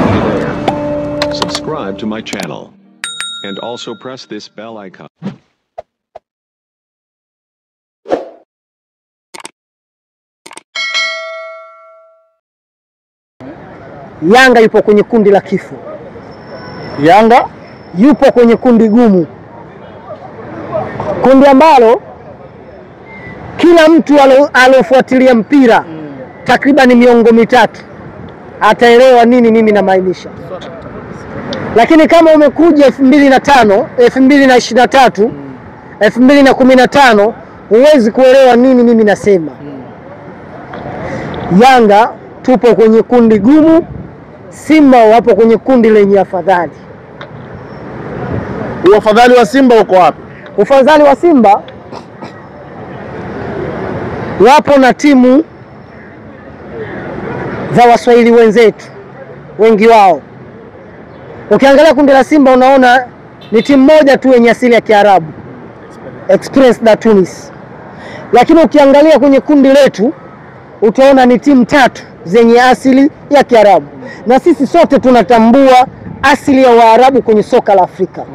Hey there. Subscribe to my channel. And also press this bell icon. Yanga yupo kwenye kundi la kifo. Yanga yupo kwenye kundi gumu. Kundi ambalo kila mtu alofuatilia mpira takriban miongo mitatu ataelewa nini mimi namaanisha. Lakini kama umekuja 2005, 2023, 2015 huwezi kuelewa nini mimi nasema. Yanga tupo kwenye kundi gumu, Simba wapo kwenye kundi lenye afadhali. Ufadhali wa Simba uko wapi? Ufadhali wa Simba wapo na timu za Waswahili wenzetu, wengi wao. Ukiangalia kundi la Simba unaona ni timu moja tu yenye asili ya Kiarabu, Express da Tunis. Lakini ukiangalia kwenye kundi letu utaona ni timu tatu zenye asili ya Kiarabu. Na sisi sote tunatambua asili ya Waarabu kwenye soka la Afrika.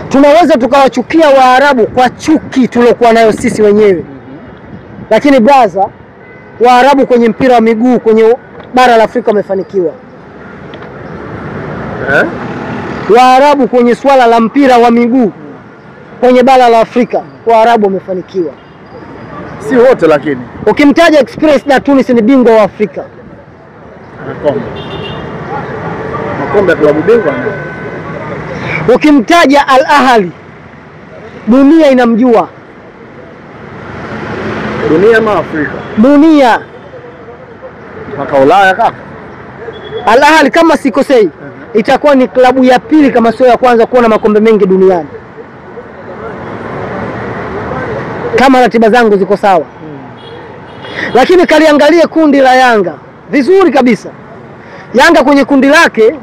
Tunaweza tukawachukia Waarabu kwa chuki tuliokuwa nayo sisi wenyewe. Lakini brother, Waarabu kwenye mpira wa miguu kwenye bara la Afrika wamefanikiwa. Waarabu kwenye swala la mpira wa miguu kwenye bara la Afrika, Waarabu wamefanikiwa. Si wote lakini. Ukimtaja Express da Tunis ni bingwa wa Afrika. Makombe ya klabu bingwa. Ukimtaja Al Ahly, dunia inamjua. Dunia ama Afrika? Dunia. Mpaka Ulaya kaka. Al Ahly kama sikosei, itakuwa ni klabu ya pili kama sio ya kwanza kuwa na makombe mengi duniani. Kama ratiba zangu ziko sawa. Lakini kaliangalie kundi la Yanga vizuri kabisa. Yanga kwenye kundi lake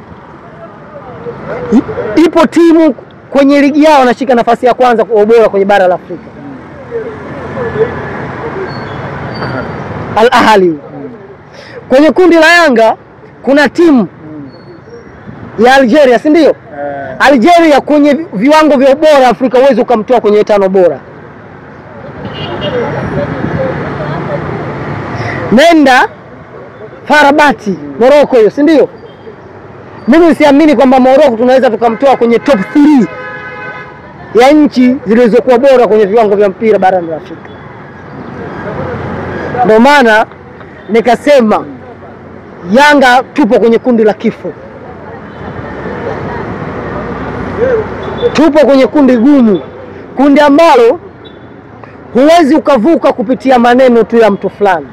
ipo timu kwenye ligi yao anashika nafasi ya kwanza kwa ubora kwenye bara la Afrika. Al Ahly. Kwenye kundi la Yanga kuna timu ya Algeria, si ndio? Algeria kwenye viwango vya ubora Afrika uwezo ukamtoa kwenye 5 bora. Nenda Farabati, Morocco hiyo, si ndio? Mimi siamini kwamba Morocco tunaweza tukamtoa kwenye top 3 ya nchi zilizokuwa bora kwenye viwango vya mpira barani Afrika. Ndio maana nikasema Yanga tupo kwenye kundi la kifo. Tupo kwenye kundi gumu, kundi ambalo huwezi ukavuka kupitia maneno tu ya mtu fulani.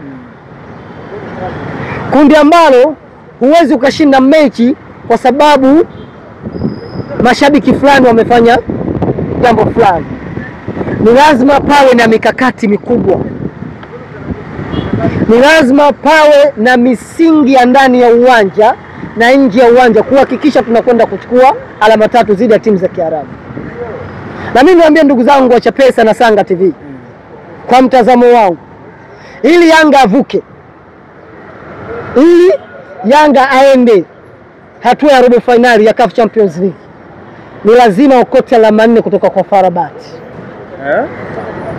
Kundi ambalo huwezi ukashinda mechi kwa sababu mashabiki fulani wamefanya jambo fulani. Ni lazima pawe na mikakati mikubwa. Ni lazima pawe na misingi ya ndani ya uwanja na nje ya uwanja kuhakikisha tunakwenda kuchukua alama 3 zidi ya timu za Kiarabu. Na mimi niambie ndugu zangu wa Chapesa na Sanga TV, kwa mtazamo wangu, ili Yanga avuke, ili Yanga aende hatua ya robo finali ya CAF Champions League, ni lazima ukote alama 4 kutoka kwa Farabati.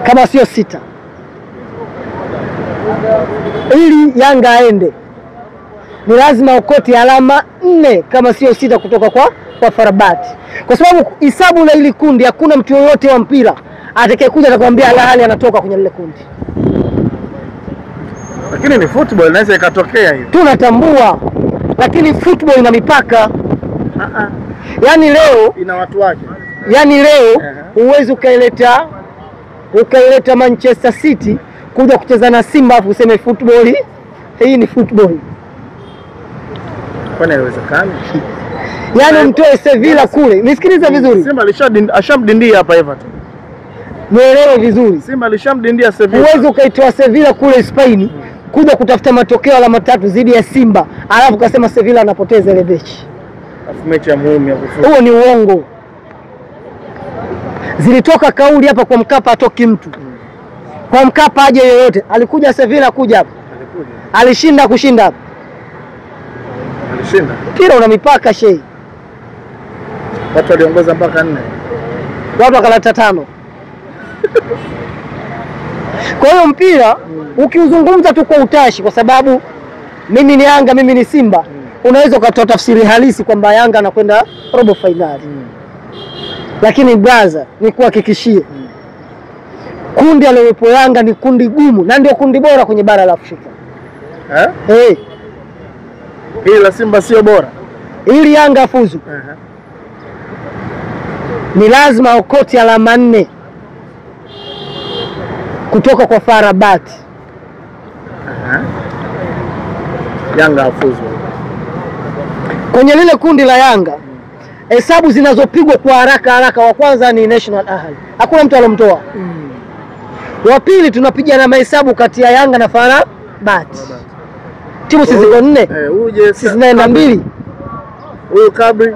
Kama sio 6. Ili Yanga aende ni lazima ukote alama 4 kama sio 6 kutoka kwa Farabati. Kwa sababu hisabu la ili kundi hakuna mtu yoyote wa mpira atakayekuja atakwambia Al Ahly anatoka kwenye lile kundi. Lakini ni football, inaweza ikatokea hiyo. Tunatambua, lakini football ina mipaka. Yaani leo ina watu wake. Yaani leo huwezi ukaileta Manchester City kuja kucheza na Simba afu useme football hii ni football. Kwani haiwezekani? Yaani mtoe Sevilla kule. Nisikilize vizuri. Simba ashamdindia hapa Everton. Muelewe vizuri. Simba alishamdindia Sevilla. Huwezi ukaitoa Sevilla kule Spain kuja kutafuta matokeo alama 3 zidi ya Simba, alafu kasema Sevilla anapoteza ile mechi. Alafu mechi ya muhimu ya kufuzu. Huo ni uongo. Zilitoka kauli hapa kwa Mkapa atoki mtu. Kwa Mkapa aje yoyote. Alikuja Sevilla kuja hapa. Alishinda kushinda hapa. Kushinda. Mpira una mipaka shei. Watu waliongoza mpaka 4. Watu wakalata 5. Kwa hiyo mpira ukiuzungumza tu kwa utashi, kwa sababu mimi ni Yanga, mimi ni Simba, unaweza ukatoa tafsiri halisi kwamba Yanga anakwenda robo finali. Lakini brother, ni kuhakikishie kundi aliyopo Yanga ni kundi gumu na ndio kundi bora kwenye bara la Afrika. Hili la Simba sio bora. Ili Yanga afuzu, ni lazima okoti alama 4 kutoka kwa FAR Rabat. Yanga afuzu. Kwenye lile kundi la Yanga, hesabu zinazopigwa kwa haraka, wa kwanza ni National Ahli. Hakuna mtu alomtoa. Wa pili tunapiga na mahesabu kati ya Yanga na FAR Rabat. Timu sisi ziko 4. Uje sisi naenda 2. Huyu Kabri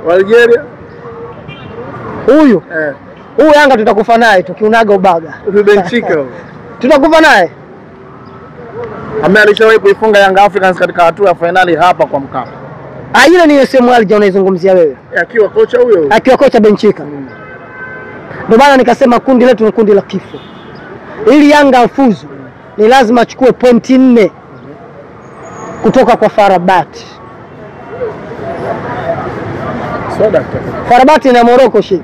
wa Algeria. Huyu Yanga tutakufa naye tukiunaga ubaga. Ubenchika huyo. Tutakufa naye. Alishawahi kuifunga Young Africans katika hatua ya finali hapa kwa Mkapa. Ile ni USM Alger unaizungumzia wewe. Akiwa kocha huyo. Akiwa kocha Benchika. Ndio maana nikasema kundi letu ni kundi la kifo. Ili Yanga afuzu ni lazima achukue pointi 4 kutoka kwa FAR Rabat. FAR Rabat na Morocco shi.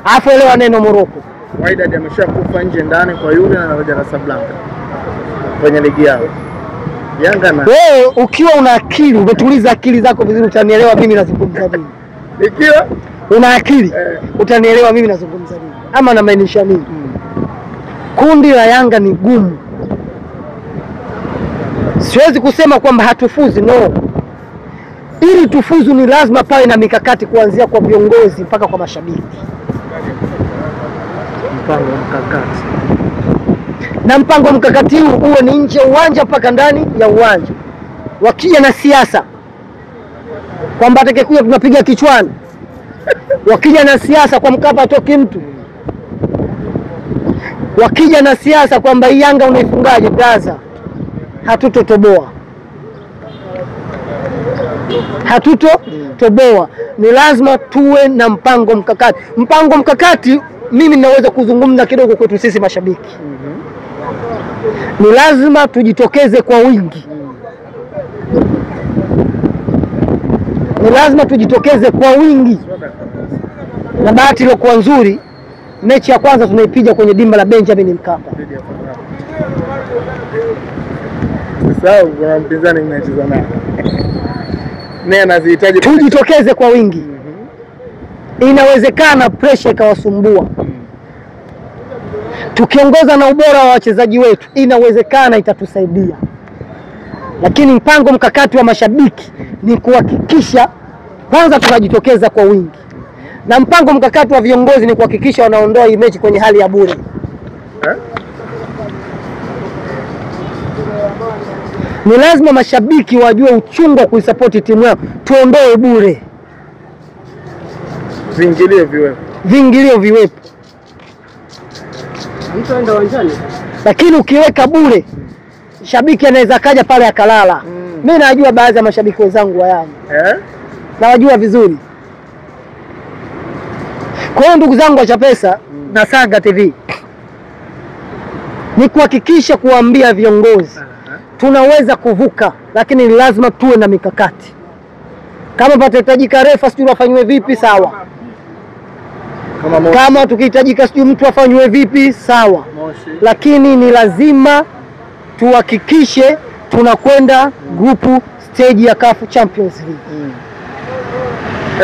Alafu elewa neno Morocco. Wydad ameshakufa nje ndani kwa yule na Raja Casablanca kwenye ligi yao. Yanga na wewe ukiwa una akili, umetuliza akili zako vizuri, utanielewa mimi nazungumza nini. Ikiwa una akili utanielewa mimi nazungumza nini ama namaanisha nini. Kundi la Yanga ni gumu. Siwezi kusema kwamba hatufuzi, no. Ili tufuzu ni lazima pawe na mikakati kuanzia kwa viongozi mpaka kwa mashabiki. Mpango mkakati. Na mpango mkakati huu uwe ni nje uwanja mpaka ndani ya uwanja. Wakija na siasa kwamba atakayekuja tunapiga kichwani. Wakija na siasa kwa Mkapa atoki mtu. Wakija na siasa kwamba Yanga unaifungaje brother, hatutotoboa. Hatutotoboa. Ni lazima tuwe na mpango mkakati. Mpango mkakati mimi ninaweza kuzungumza kidogo kwetu sisi mashabiki. Ni lazima tujitokeze kwa wingi. Ni lazima tujitokeze kwa wingi. Na bahati iliyokuwa nzuri, mechi ya kwanza tunaipiga kwenye dimba la Benjamin Mkapa. Sasa kuna mpinzani mnacheza naye. Naye anazihitaji tujitokeze kwa wingi. Inawezekana pressure ikawasumbua. Tukiongoza na ubora wa wachezaji wetu, inawezekana itatusaidia. Lakini mpango mkakati wa mashabiki ni kuhakikisha kwanza tunajitokeza kwa wingi. Na mpango mkakati wa viongozi ni kuhakikisha wanaondoa hii mechi kwenye hali ya bure. Ni lazima mashabiki wajue uchungu wa kuisupport timu yao. Tuondoe bure. Viingilio viwepo. Mtu aenda uwanjani. Lakini ukiweka bure, shabiki anaweza kaja pale akalala. Mimi najua baadhi ya mashabiki wenzangu wa Yanga. Na wajua vizuri. Kwa hiyo ndugu zangu wa Chapesa na Saga TV, ni kuhakikisha kuambia viongozi tunaweza kuvuka, lakini lazima tuwe na mikakati. Kama patahitajika refa sijui afanywe vipi, sawa. Kama tukihitajika sijui mtu afanywe vipi, sawa. Lakini ni lazima tuhakikishe tunakwenda grupu stage ya CAF Champions League.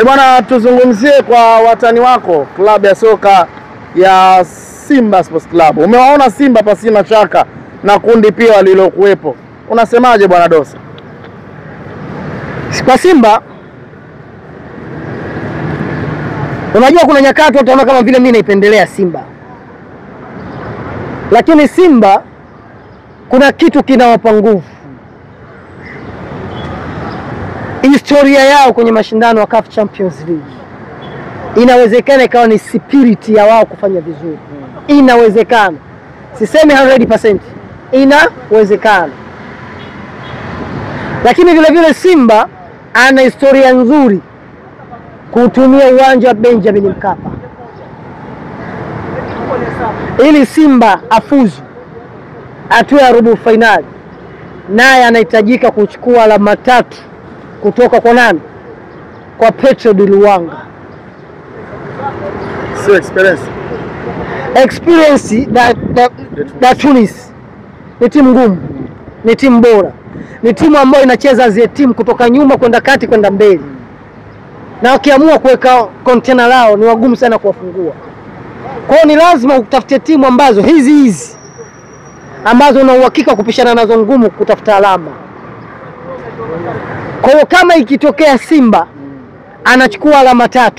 Bwana, tuzungumzie kwa watani wako klabu ya soka ya Simba Sports Club. Umewaona Simba pasina shaka na kundi pia walilokuwepo. Unasemaje bwana Dosa? Kwa Simba, unajua kuna nyakati utaona kama vile mimi naipendelea Simba. Lakini Simba kuna kitu kinawapa nguvu. Historia yao kwenye mashindano ya CAF Champions League. Inawezekana ikawa ni spirit ya wao kufanya vizuri. Inawezekana. Sisemi 100%. Inawezekana. Lakini vile vile Simba ana historia nzuri kutumia uwanja wa Benjamin Mkapa. Ili Simba afuzu hatua ya robo finali, naye anahitajika kuchukua alama 3 kutoka kwa nani? Kwa Petro de Luanga. Sio experience. Experience da Tunis ni timu ngumu, ni timu bora, ni timu ambayo inacheza zile timu kutoka nyuma kwenda kati kwenda mbele, na wakiamua kuweka container lao ni wagumu sana kuwafungua. Kwa hiyo ni lazima utafute timu ambazo hizi ambazo una uhakika kupishana nazo ngumu kutafuta alama. Kwa hiyo kama ikitokea Simba anachukua alama 3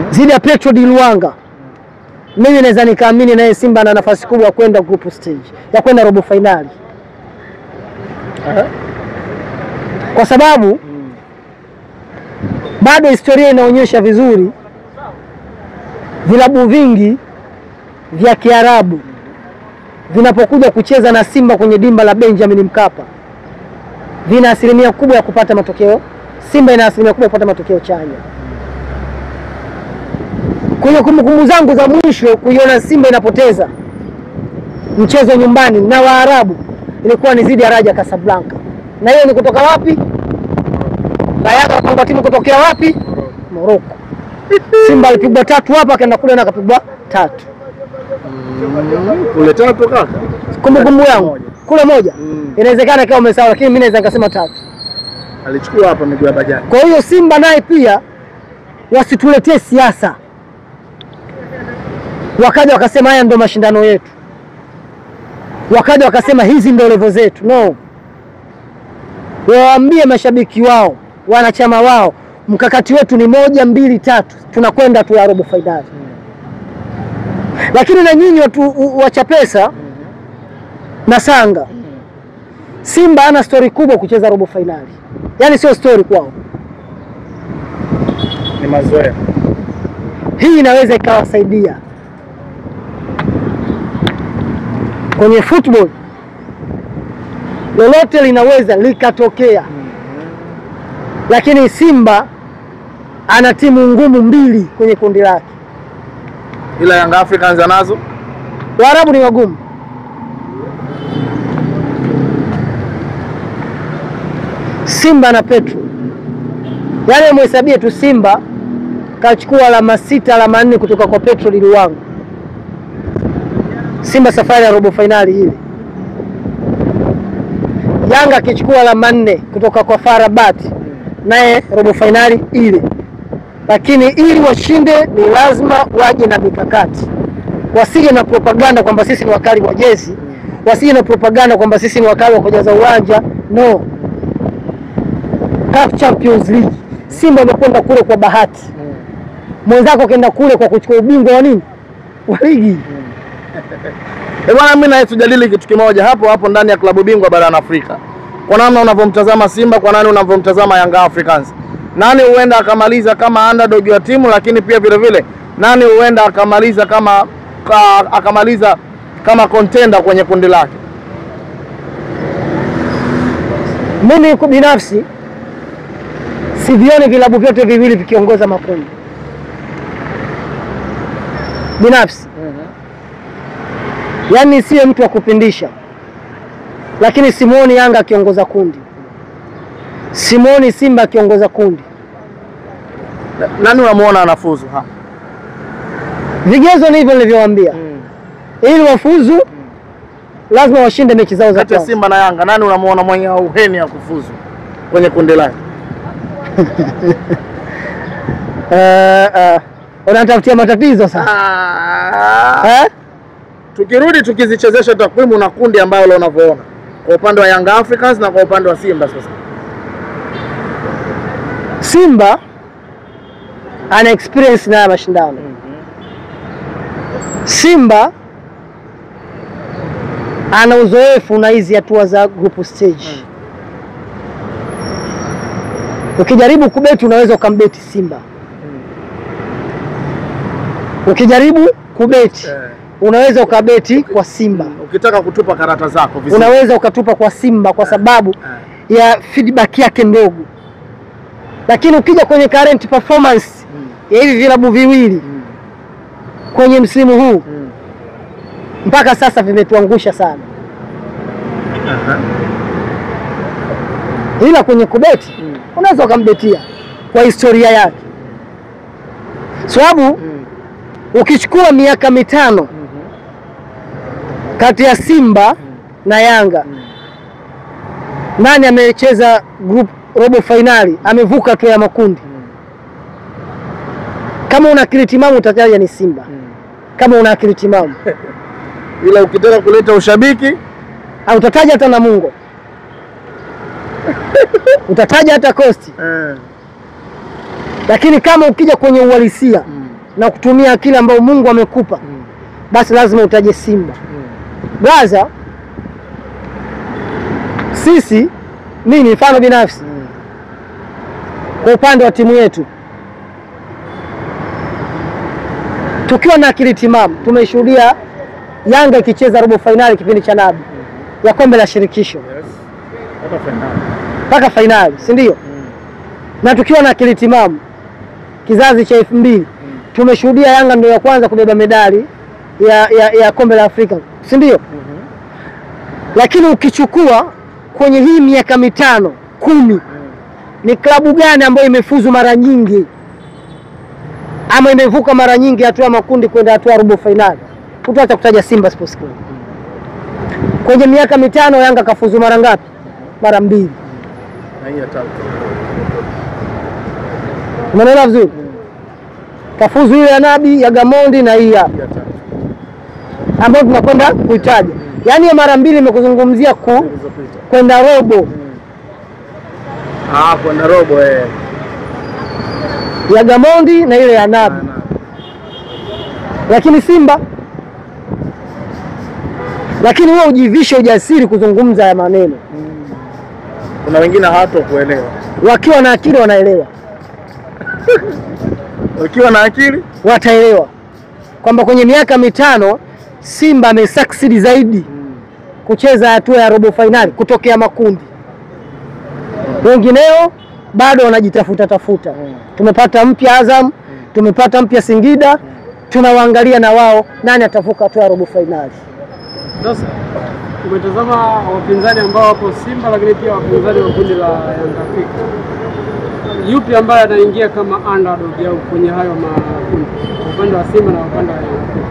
zidi ya Petro de Luanga, mimi naweza nikaamini naye Simba ana nafasi kubwa ya kwenda group stage, ya kwenda robo finali. Kwa sababu bado historia inaonyesha vizuri vilabu vingi vya Kiarabu vinapokuja kucheza na Simba kwenye dimba la Benjamin Mkapa, vina asilimia kubwa ya kupata matokeo. Simba ina asilimia kubwa ya kupata matokeo chanya. Kwenye kumbukumbu zangu za mwisho kuiona Simba inapoteza mchezo nyumbani na Waarabu ilikuwa ni zidi ya Raja Casablanca. Na hiyo ni kutoka wapi? Yanga kwa timu kutokea wapi? Morocco. Simba alipigwa 3 hapa, akaenda kule na akapigwa 3. Kule 3 kaka. Kumbukumbu yangu kule moja. Inawezekana kama umesahau, lakini mimi naweza nikasema 3. Alichukua hapa miguu ya bajaji. Kwa hiyo Simba naye pia wasituletee siasa, wakaja wakasema haya ndio mashindano yetu, wakaja wakasema hizi ndio level zetu. No, waambie mashabiki wao, wanachama wao, mkakati wetu ni 1 2 3, tunakwenda tu ya robo finali. Lakini na nyinyi watu wa Chapesa na Sanga, Simba ana story kubwa kucheza robo finali. Yaani sio story kwao, ni mazoea. Hii inaweza ikawasaidia kwenye football. Lolote linaweza likatokea. Lakini Simba ana timu ngumu 2 kwenye kundi lake. Ila Young Africans anazo. Waarabu ni wagumu. Simba na Petro, yaani muhesabie tu Simba kachukua alama 6 alama 4 kutoka kwa Petro de Luanga. Simba safari ya robo finali hili. Yanga akichukua alama 4 kutoka kwa FAR Rabat, naye robo finali ile. Lakini ili washinde ni lazima waje na mikakati. Wasije na propaganda kwamba sisi ni wakali wa jezi, wasije na propaganda kwamba sisi ni wakali wa kujaza uwanja. No. CAF Champions League, Simba amekwenda kule kwa bahati. Mwenzako kaenda kule kwa kuchukua ubingwa wa nini? Wa ligi. Bwana, mimi na tujadili kitu kimoja hapo ndani ya klabu bingwa barani Afrika. Kwa namna unavyomtazama Simba, kwa nani unavyomtazama Young Africans? Nani huenda akamaliza kama underdog ya timu, lakini pia vile vile nani huenda akamaliza kama contender kwenye kundi lake? Mimi binafsi sivioni vilabu vyote viwili vikiongoza makundi. Binafsi. Yaani siye mtu wa kupindisha, lakini simuoni Yanga akiongoza kundi, simuoni Simba akiongoza kundi. Nani unamuona anafuzu hapa? Vigezo ni hivyo nilivyowaambia. Ili wafuzu lazima washinde mechi zao za kwanza. Simba na Yanga, nani unamuona mwenye uheni ya kufuzu kwenye kundi lake? Unatafutia matatizo sasa. Tukirudi tukizichezesha takwimu na kundi ambayo leo unavyoona kwa upande wa Young Africans na kwa upande wa Simba sasa. Simba ana experience na mashindano. Simba ana uzoefu na hizi hatua za group stage. Ukijaribu kubeti unaweza ukambeti Simba. Ukijaribu kubeti unaweza ukabeti kwa Simba. Ukitaka kutupa karata zako vizuri, unaweza ukatupa kwa Simba kwa sababu ya feedback yake ndogo, lakini ukija kwenye current performance ya hivi vilabu viwili kwenye msimu huu mpaka sasa vimetuangusha sana. Ila kwenye kubeti unaweza ukambetia kwa historia yake, sababu ukichukua miaka mitano kati ya Simba na Yanga, nani amecheza group robo finali amevuka tu ya makundi? Kama una akili timamu utataja ni Simba, kama una akili timamu. Ila ukitaka kuleta ushabiki au utataja hata Namungo utataja hata Coast. Lakini kama ukija kwenye uhalisia na kutumia akili ambayo Mungu amekupa, basi lazima utaje Simba. Gaza sisi, mimi mfano binafsi kwa upande wa timu yetu, tukiwa na akili timamu tumeshuhudia Yanga ikicheza robo finali kipindi cha Nabi ya kombe la shirikisho mpaka finali, si ndio? Na tukiwa na akili timamu kizazi cha 2000 tumeshuhudia Yanga ndio ya kwanza kubeba medali ya kombe la Afrika, si ndio? Lakini ukichukua kwenye hii miaka mitano 10, ni klabu gani ambayo imefuzu mara nyingi ama imevuka mara nyingi hatua ya makundi kwenda hatua robo finali? Utaacha kutaja Simba Sports Club. Kwenye miaka mitano Yanga kafuzu mara ngapi? Mara 2. na hii ya 3. Umeelewa vizuri? Kafuzu ile ya Nabi, ya Gamondi na hii hapa ambayo tunakwenda kuitaja. Yaani ya mara 2 nimekuzungumzia kwenda robo. Kwenda robo ya Gamondi na ile ya Nabi. Lakini Simba, lakini wewe ujivishe ujasiri kuzungumza ya maneno. Kuna wengine hawato kuelewa. Wakiwa na akili wanaelewa. Wakiwa na akili wataelewa kwamba kwenye miaka mitano Simba amesucceed zaidi kucheza hatua ya robo finali kutokea makundi. Wengineo bado wanajitafuta. Tumepata mpya Azam, tumepata mpya Singida, tunawaangalia na wao nani atavuka hatua ya robo finali. Sasa umetazama wapinzani ambao wapo Simba, lakini pia wapinzani wa kundi la Yanga Afrika. Yupi ambaye anaingia kama underdog au kwenye hayo makundi, upande wa Simba na upande wa Yanga Afrika?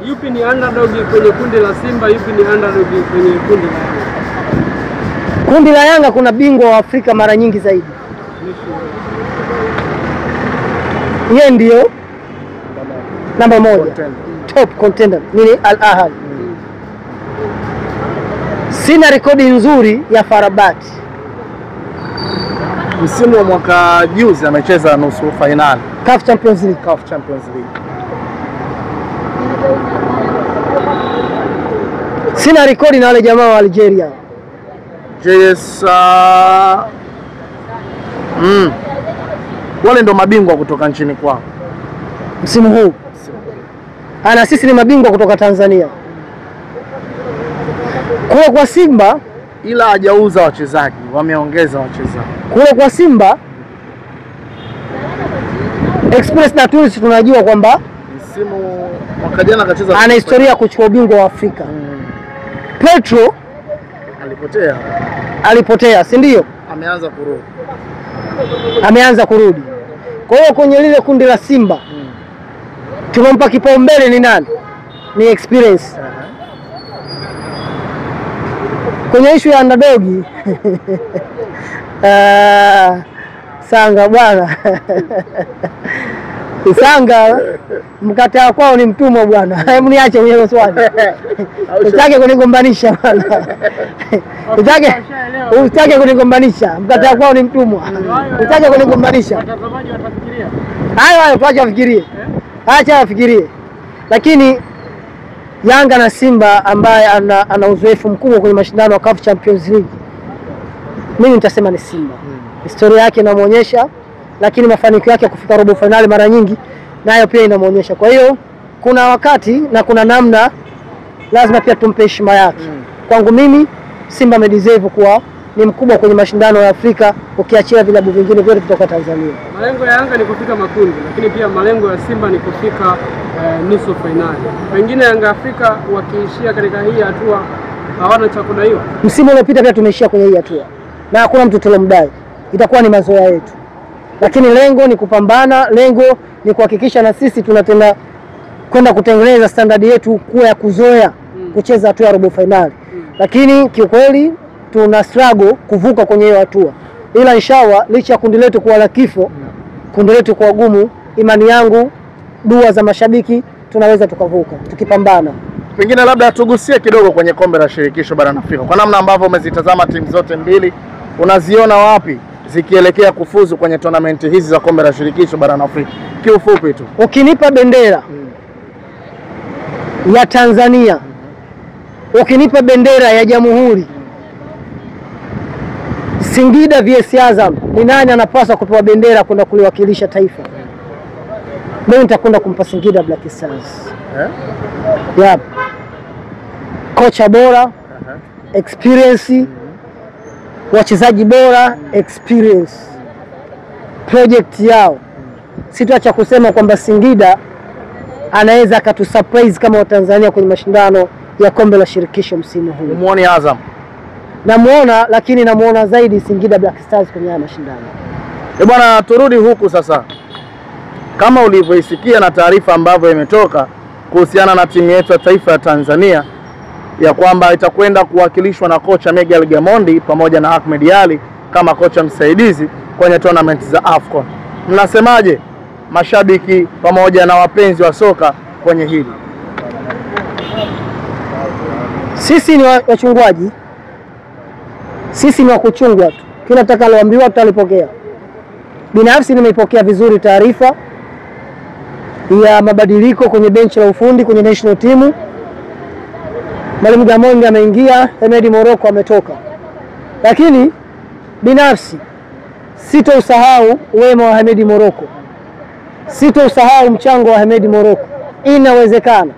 Yupi ni underdog kwenye kundi la Simba, yupi ni underdog kwenye kundi la Yanga? Kundi la Yanga kuna bingwa wa Afrika mara nyingi zaidi. Yeye ndio namba 1 top contender ni Al Ahly. Sina rekodi nzuri ya Farabati. Msimu wa mwaka juzi amecheza nusu finali CAF Champions League. Sina rekodi na wale jamaa wa Algeria. JS wale ndo mabingwa kutoka nchini kwao msimu huu. Ana sisi ni mabingwa kutoka Tanzania. Kule kwa Simba ila hajauza wachezaji, wameongeza wachezaji. Kule kwa Simba Express na Tunis tunajua kwamba msimu mwaka jana akacheza, ana historia ya kuchukua ubingwa wa Afrika. Petro alipotea, si ndio? Ameanza kurudi. Kwa hiyo kwenye lile kundi la Simba tumempa kipaumbele ni nani? Ni experience. Kwenye issue ya underdog Sanga bwana Sanga mkataa kwao ni mtumwa bwana. Hebu niache kwenye swali. Utake kunigombanisha bwana. Utake kunigombanisha. Mkataa kwao ni mtumwa. Utake kunigombanisha. Watazamaji watafikiria. Hayo tuache wafikirie. Acha wafikirie. Lakini Yanga na Simba ambaye ana uzoefu mkubwa kwenye mashindano ya CAF Champions League, mimi nitasema ni Simba. Historia yake inamuonyesha, lakini mafanikio yake kufika robo finali mara nyingi nayo pia inamuonyesha. Kwa hiyo kuna wakati na kuna namna lazima pia tumpe heshima yake. Kwangu mimi Simba amedeserve kuwa ni mkubwa kwenye mashindano ya Afrika ukiachia vilabu vingine vyote kutoka Tanzania. Malengo ya Yanga ni kufika makundi, lakini pia malengo ya Simba ni kufika nusu finali. Pengine Yanga Afrika wakiishia katika hii hatua hawana cha kudaiwa. Msimu uliopita pia tumeishia kwenye hii hatua na hakuna mtu tulomdai. Itakuwa ni mazoea yetu. Lakini lengo ni kupambana, lengo ni kuhakikisha na sisi tunatenda kwenda kutengeneza standard yetu kuwa ya kuzoea kucheza hatua ya robo finali. Lakini kiukweli tuna struggle kuvuka kwenye hiyo hatua. Ila inshallah licha ya kundi letu kuwa la kifo, kundi letu kwa gumu, imani yangu, dua za mashabiki tunaweza tukavuka tukipambana. Pengine labda tugusie kidogo kwenye kombe la shirikisho barani Afrika. Kwa namna ambavyo umezitazama timu zote mbili, unaziona wapi zikielekea kufuzu kwenye tournament hizi za kombe la shirikisho barani Afrika? Kiufupi tu. Ukinipa bendera ya Tanzania, ukinipa bendera ya Jamhuri, Singida vs Azam, ni nani anapaswa kupewa bendera kwenda kuliwakilisha taifa? Mimi nitakwenda kumpa Singida Black Stars. Yep. Kocha bora, experience, wachezaji bora, experience, project yao. Sitaacha kusema kwamba Singida anaweza akatusurprise kama Watanzania kwenye mashindano ya kombe la shirikisho msimu huu. Muone Azam. Namuona, lakini namuona zaidi Singida Black Stars kwenye haya mashindano. Bwana, turudi huku sasa. Kama ulivyoisikia na taarifa ambavyo imetoka kuhusiana na timu yetu ya taifa ya Tanzania ya kwamba itakwenda kuwakilishwa na kocha Miguel Gamondi pamoja na Ahmed Ali kama kocha msaidizi kwenye tournament za AFCON. Mnasemaje mashabiki pamoja na wapenzi wa soka kwenye hili? Sisi ni wachungwaji. Sisi ni wakuchungwa tu. Kila tutakaloambiwa tutalipokea. Binafsi nimeipokea vizuri taarifa ya mabadiliko kwenye benchi la ufundi kwenye national team. Mwalimu Gamondi ameingia, Hemedi Morocco ametoka. Lakini binafsi sitousahau wema wa Hemedi Morocco. Sitousahau mchango wa Hemedi Morocco. Inawezekana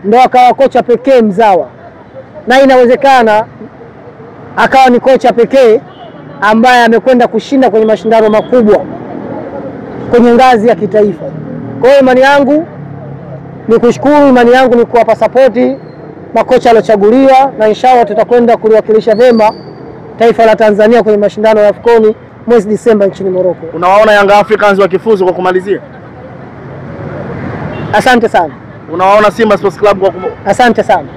ndo akawa kocha pekee mzawa. Na inawezekana akawa ni kocha pekee ambaye amekwenda kushinda kwenye mashindano makubwa kwenye ngazi ya kitaifa. Kwa hiyo imani yangu ni kushukuru, imani yangu ni kuwapa sapoti makocha waliochaguliwa, na inshallah tutakwenda kuliwakilisha vyema taifa la Tanzania kwenye mashindano ya AFCON mwezi Disemba nchini Morocco. Unawaona Yanga Africans wakifuzu kwa kumalizia? Asante sana. Unawaona Simba Sports Club kwa Asante sana.